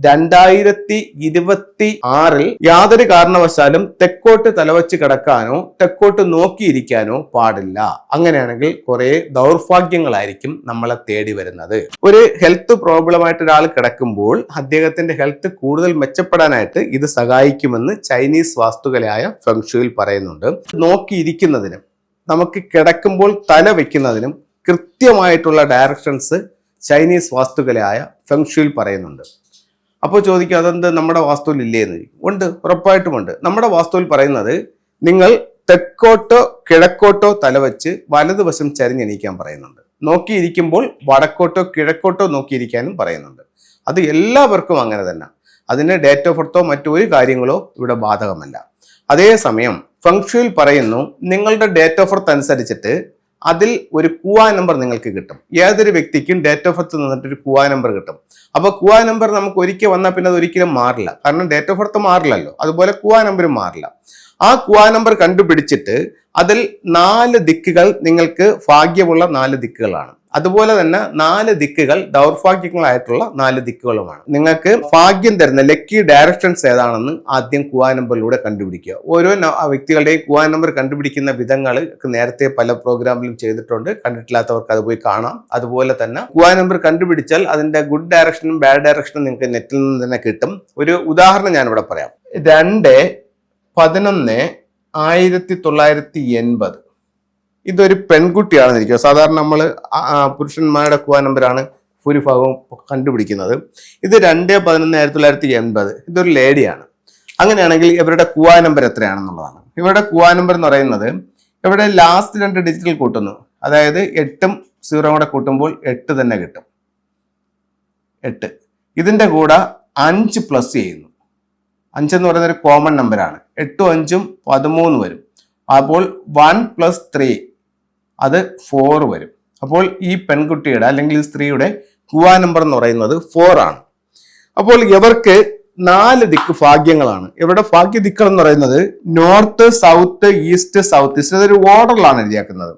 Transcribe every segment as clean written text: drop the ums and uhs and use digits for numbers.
2026 യാതൊരു കാരണവശാലും തെക്കോട്ട് തലവച്ച് കിടക്കാനോ തെക്കോട്ട് നോക്കിയിരിക്കാനോ പാടില്ല. അങ്ങനെയാണെങ്കിൽ കുറെ ദൗർഭാഗ്യങ്ങളായിരിക്കും നമ്മളെ തേടി വരുന്നത്. ഒരു ഹെൽത്ത് പ്രോബ്ലമായിട്ട് ഒരാൾ കിടക്കുമ്പോൾ അദ്ദേഹത്തിന്റെ ഹെൽത്ത് കൂടുതൽ മെച്ചപ്പെടാനായിട്ട് ഇത് സഹായിക്കുമെന്ന് ചൈനീസ് വാസ്തുകലയായ ഫെങ്ഷുയിൽ പറയുന്നുണ്ട്. നോക്കിയിരിക്കുന്നതിനും നമുക്ക് കിടക്കുമ്പോൾ തല വെക്കുന്നതിനും കൃത്യമായിട്ടുള്ള ഡയറക്ഷൻസ് ചൈനീസ് വാസ്തുകലയായ ഫെങ്ഷുയിൽ പറയുന്നുണ്ട്. അപ്പോൾ ചോദിക്കുക, അതെന്ത് നമ്മുടെ വാസ്തുവിൽ ഇല്ലേന്ന്? ഉണ്ട്, ഉറപ്പായിട്ടുമുണ്ട്. നമ്മുടെ വാസ്തുവിൽ പറയുന്നത് നിങ്ങൾ തെക്കോട്ടോ കിഴക്കോട്ടോ തലവെച്ച് വലതുവശം ചരിഞ്ഞെണീക്കാൻ പറയുന്നുണ്ട്. നോക്കിയിരിക്കുമ്പോൾ വടക്കോട്ടോ കിഴക്കോട്ടോ നോക്കിയിരിക്കാനും പറയുന്നുണ്ട്. അത് എല്ലാവർക്കും അങ്ങനെ തന്നെ. അതിന് ഡേറ്റ് ഓഫ് ബർത്തോ മറ്റൊരു കാര്യങ്ങളോ ഇവിടെ ബാധകമല്ല. അതേസമയം ഫെങ്ഷുയിൽ പറയുന്നു, നിങ്ങളുടെ ഡേറ്റ് ഓഫ് ബർത്ത് അനുസരിച്ചിട്ട് അതിൽ ഒരു കുവാ നമ്പർ നിങ്ങൾക്ക് കിട്ടും. ഏതൊരു വ്യക്തിക്കും ഡേറ്റ് ഓഫ് ബർത്ത് നിന്നിട്ട് ഒരു കുവാ നമ്പർ കിട്ടും. അപ്പോൾ കുവാ നമ്പർ നമുക്ക് ഒരിക്കൽ വന്നാൽ പിന്നെ അത് ഒരിക്കലും മാറില്ല. കാരണം ഡേറ്റ് ഓഫ് ബർത്ത് മാറില്ലല്ലോ. അതുപോലെ കുവാ നമ്പറും മാറില്ല. ആ കുവാ നമ്പർ കണ്ടുപിടിച്ചിട്ട് അതിൽ 4 ദിക്കുകൾ നിങ്ങൾക്ക് ഭാഗ്യമുള്ള 4 ദിക്കുകളാണ്. അതുപോലെ തന്നെ 4 ദിക്കുകൾ ദൗർഭാഗ്യങ്ങളായിട്ടുള്ള 4 ദിക്കുകളുമാണ്. നിങ്ങൾക്ക് ഭാഗ്യം തരുന്ന ലക്കി ഡയറക്ഷൻസ് ഏതാണെന്ന് ആദ്യം കുവാ നമ്പറിലൂടെ കണ്ടുപിടിക്കുക. ഓരോ വ്യക്തികളുടെയും കുവാ നമ്പർ കണ്ടുപിടിക്കുന്ന വിധങ്ങൾ നേരത്തെ പല പ്രോഗ്രാമിലും ചെയ്തിട്ടുണ്ട്. കണ്ടിട്ടില്ലാത്തവർക്ക് അത് പോയി കാണാം. അതുപോലെ തന്നെ കുവാ നമ്പർ കണ്ടുപിടിച്ചാൽ അതിന്റെ ഗുഡ് ഡയറക്ഷനും ബാഡ് ഡയറക്ഷനും നിങ്ങൾക്ക് നെറ്റിൽ നിന്ന് തന്നെ കിട്ടും. ഒരു ഉദാഹരണം ഞാനിവിടെ പറയാം. 2/11/1980. ഇതൊരു പെൺകുട്ടിയാണെന്നിരിക്കുക. സാധാരണ നമ്മൾ പുരുഷന്മാരുടെ കുവാ നമ്പറാണ് ഭൂരിഭാഗവും കണ്ടുപിടിക്കുന്നത്. ഇത് 2/11/1980. ഇതൊരു ലേഡിയാണ്. അങ്ങനെയാണെങ്കിൽ ഇവരുടെ കുവാ നമ്പർ എത്രയാണെന്നുള്ളതാണ്. ഇവരുടെ കുവാ നമ്പർ എന്ന് പറയുന്നത്, ഇവിടെ ലാസ്റ്റ് 2 ഡിജിറ്റൽ കൂട്ടുന്നു. അതായത് 8ഉം 0 കൂടെ കൂട്ടുമ്പോൾ 8 തന്നെ കിട്ടും. 8. ഇതിന്റെ കൂടെ 5 പ്ലസ് ചെയ്യുന്നു. 5 എന്ന് പറയുന്ന ഒരു കോമൺ നമ്പറാണ്. 8ഉം 5ഉം 13 വരും. അപ്പോൾ 1 + 3 അത് 4 വരും. അപ്പോൾ ഈ പെൺകുട്ടിയുടെ അല്ലെങ്കിൽ ഈ സ്ത്രീയുടെ കുവാ നമ്പർ എന്ന് പറയുന്നത് 4 ആണ്. അപ്പോൾ ഇവർക്ക് 4 ദിക്ക് ഭാഗ്യങ്ങളാണ്. ഇവരുടെ ഭാഗ്യ ദിക്കുകൾ എന്ന് പറയുന്നത് north, south, east, south east. ഇതൊരു ഓർഡറിലാണ് എഴുതിയാക്കുന്നത്.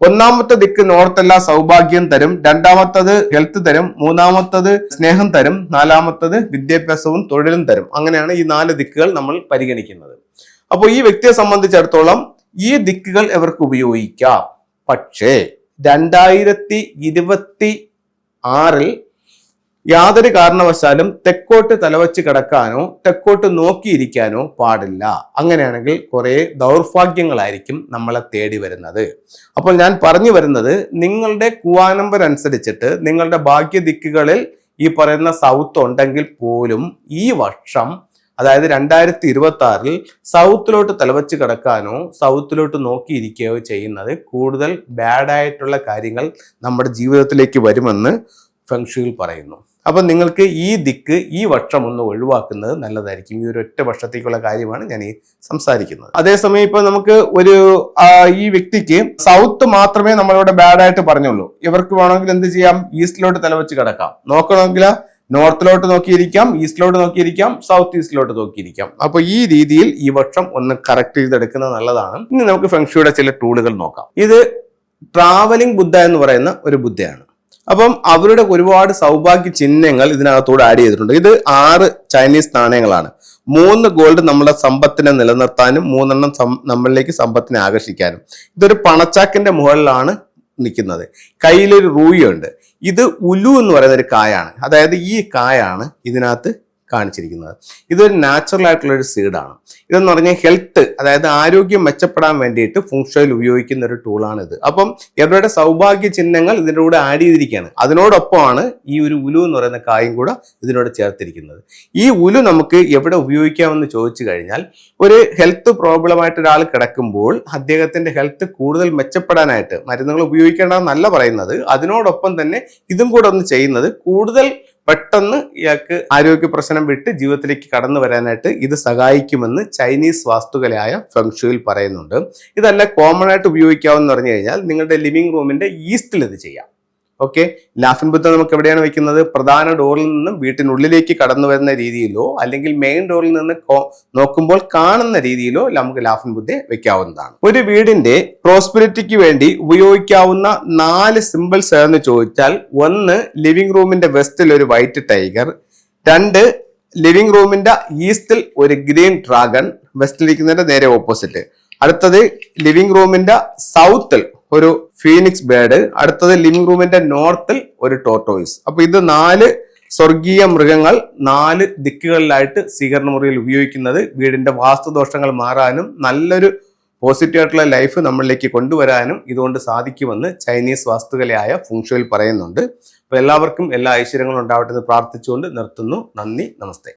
1ാമത്തെ ദിക്ക് നോർത്ത് അല്ല സൗഭാഗ്യം തരും, 2ാമത്തത് ഹെൽത്ത് തരും, 3ാമത്തത് സ്നേഹം തരും, 4ാമത്തത് വിദ്യാഭ്യാസവും തൊഴിലും തരും. അങ്ങനെയാണ് ഈ 4 ദിക്കുകൾ നമ്മൾ പരിഗണിക്കുന്നത്. അപ്പോൾ ഈ വ്യക്തിയെ സംബന്ധിച്ചിടത്തോളം ഈ ദിക്കുകൾ ഇവർക്ക് ഉപയോഗിക്കാം. പക്ഷേ 2026 യാതൊരു കാരണവശാലും തെക്കോട്ട് തലവച്ച് കിടക്കാനോ തെക്കോട്ട് നോക്കിയിരിക്കാനോ പാടില്ല. അങ്ങനെയാണെങ്കിൽ കുറെ ദൗർഭാഗ്യങ്ങളായിരിക്കും നമ്മളെ തേടി വരുന്നത്. അപ്പോൾ ഞാൻ പറഞ്ഞു വരുന്നത്, നിങ്ങളുടെ കുവാ നമ്പർ അനുസരിച്ചിട്ട് നിങ്ങളുടെ ഭാഗ്യ ദിക്കുകളിൽ ഈ പറയുന്ന സൗത്ത് ഉണ്ടെങ്കിൽ പോലും ഈ വർഷം, അതായത് 2026 സൗത്തിലോട്ട് തലവച്ച് കിടക്കാനോ സൗത്തിലോട്ട് നോക്കിയിരിക്കുകയോ ചെയ്യുന്നത് കൂടുതൽ ബാഡായിട്ടുള്ള കാര്യങ്ങൾ നമ്മുടെ ജീവിതത്തിലേക്ക് വരുമെന്ന് ഫെങ്ഷുയിൽ പറയുന്നു. അപ്പം നിങ്ങൾക്ക് ഈ ദിക്ക് ഈ വർഷം ഒന്ന് ഒഴിവാക്കുന്നത് നല്ലതായിരിക്കും. ഈ ഒരു ഒറ്റ വർഷത്തേക്കുള്ള കാര്യമാണ് ഞാൻ ഈ സംസാരിക്കുന്നത്. അതേസമയം ഇപ്പൊ നമുക്ക് ഈ വ്യക്തിക്ക് സൗത്ത് മാത്രമേ നമ്മളിവിടെ ബാഡായിട്ട് പറഞ്ഞുള്ളൂ. ഇവർക്ക് വേണമെങ്കിൽ എന്ത് ചെയ്യാം? ഈസ്റ്റിലോട്ട് തലവച്ച് കിടക്കാം. നോക്കണമെങ്കിൽ നോർത്തിലോട്ട് നോക്കിയിരിക്കാം, ഈസ്റ്റിലോട്ട് നോക്കിയിരിക്കാം, സൗത്ത് ഈസ്റ്റിലോട്ട് നോക്കിയിരിക്കാം. അപ്പൊ ഈ രീതിയിൽ ഈ വർഷം ഒന്ന് കറക്റ്റ് ചെയ്തെടുക്കുന്നത് നല്ലതാണ്. ഇനി നമുക്ക് ഫെങ്ഷുയുടെ ചില ടൂളുകൾ നോക്കാം. ഇത് ട്രാവലിംഗ് ബുദ്ധ എന്ന് പറയുന്ന ഒരു ബുദ്ധയാണ്. അപ്പം അവരുടെ ഒരുപാട് സൗഭാഗ്യ ചിഹ്നങ്ങൾ ഇതിനകത്തൂടെ ആഡ് ചെയ്തിട്ടുണ്ട്. ഇത് 6 ചൈനീസ് നാണയങ്ങളാണ്. 3 ഗോൾഡ് നമ്മുടെ സമ്പത്തിനെ നിലനിർത്താനും 3 നമ്മളിലേക്ക് സമ്പത്തിനെ ആകർഷിക്കാനും. ഇതൊരു പണച്ചാക്കിന്റെ മുകളിലാണ് നിൽക്കുന്നത്. കയ്യിലൊരു റൂയുണ്ട്. ഇത് ഉലു എന്ന് പറയുന്ന ഒരു കായാണ്. അതായത് ഈ കായാണ് ഇതിനകത്ത് കാണിച്ചിരിക്കുന്നത്. ഇതൊരു നാച്ചുറൽ ആയിട്ടുള്ള ഒരു സീഡാണ്. ഇതെന്ന് പറഞ്ഞാൽ ഹെൽത്ത്, അതായത് ആരോഗ്യം മെച്ചപ്പെടാൻ വേണ്ടിയിട്ട് ഫെങ്ഷുയിൽ ഉപയോഗിക്കുന്ന ഒരു ടൂളാണ് ഇത്. അപ്പം ഇവരുടെ സൗഭാഗ്യ ചിഹ്നങ്ങൾ ഇതിൻ്റെ കൂടെ ആഡ് ചെയ്തിരിക്കുകയാണ്. അതിനോടൊപ്പമാണ് ഈ ഒരു ഉലു എന്ന് പറയുന്ന കായും കൂടെ ഇതിനോട് ചേർത്തിരിക്കുന്നത്. ഈ ഉലു നമുക്ക് എവിടെ ഉപയോഗിക്കാമെന്ന് ചോദിച്ചു കഴിഞ്ഞാൽ, ഒരു ഹെൽത്ത് പ്രോബ്ലമായിട്ട് ഒരാൾ കിടക്കുമ്പോൾ അദ്ദേഹത്തിന്റെ ഹെൽത്ത് കൂടുതൽ മെച്ചപ്പെടാനായിട്ട് മരുന്നുകൾ ഉപയോഗിക്കേണ്ടതെന്നല്ല പറയുന്നത്, അതിനോടൊപ്പം തന്നെ ഇതും കൂടെ ഒന്ന് ചെയ്യുന്നത് കൂടുതൽ പെട്ടെന്ന് ഇയാൾക്ക് ആരോഗ്യ പ്രശ്നം വിട്ട് ജീവിതത്തിലേക്ക് കടന്നു വരാനായിട്ട് ഇത് സഹായിക്കുമെന്ന് ചൈനീസ് വാസ്തുകലയായ ഫെങ്ഷുയിൽ പറയുന്നുണ്ട്. ഇതല്ല കോമൺ ആയിട്ട് ഉപയോഗിക്കാമെന്ന് പറഞ്ഞു കഴിഞ്ഞാൽ നിങ്ങളുടെ ലിവിംഗ് റൂമിന്റെ ഈസ്റ്റിൽ ഇത് ചെയ്യാം. ഓക്കെ, ലാഫിംഗ് ബുദ്ധ നമുക്ക് എവിടെയാണ് വെക്കുന്നത്? പ്രധാന ഡോറിൽ നിന്നും വീട്ടിനുള്ളിലേക്ക് കടന്നു വരുന്ന രീതിയിലോ അല്ലെങ്കിൽ മെയിൻ ഡോറിൽ നിന്ന് നോക്കുമ്പോൾ കാണുന്ന രീതിയിലോ നമുക്ക് ലാഫിംഗ് ബുദ്ധയെ വെക്കാവുന്നതാണ്. ഒരു വീടിന്റെ പ്രോസ്പെരിറ്റിക്ക് വേണ്ടി ഉപയോഗിക്കാവുന്ന 4 സിമ്പിൾസ് ഏതെന്ന് ചോദിച്ചാൽ, 1 ലിവിംഗ് റൂമിന്റെ വെസ്റ്റിൽ ഒരു വൈറ്റ് ടൈഗർ, 2 ലിവിംഗ് റൂമിന്റെ ഈസ്റ്റിൽ ഒരു ഗ്രീൻ ഡ്രാഗൺ, വെസ്റ്റിലിരിക്കുന്നതിന്റെ നേരെ ഓപ്പോസിറ്റ്. അടുത്തത് ലിവിംഗ് റൂമിന്റെ സൗത്തിൽ ഒരു ഫീനിക്സ് ബേർഡ്. അടുത്തത് ലിവിംഗ് റൂമിന്റെ നോർത്തിൽ ഒരു ടോർട്ടോയിസ്. അപ്പൊ ഇത് 4 സ്വർഗീയ മൃഗങ്ങൾ 4 ദിക്കുകളിലായിട്ട് സ്വീകരണ മുറിയിൽ ഉപയോഗിക്കുന്നത് വീടിന്റെ വാസ്തുദോഷങ്ങൾ മാറാനും നല്ലൊരു പോസിറ്റീവ് ആയിട്ടുള്ള ലൈഫ് നമ്മളിലേക്ക് കൊണ്ടുവരാനും ഇതുകൊണ്ട് സാധിക്കുമെന്ന് ചൈനീസ് വാസ്തുകലയായ ഫുങ്ഷുവിൽ പറയുന്നുണ്ട്. അപ്പോൾ എല്ലാവർക്കും എല്ലാ ഐശ്വര്യങ്ങളും ഉണ്ടാവട്ടെ എന്ന് പ്രാർത്ഥിച്ചുകൊണ്ട് നിർത്തുന്നു. നന്ദി, നമസ്തേ.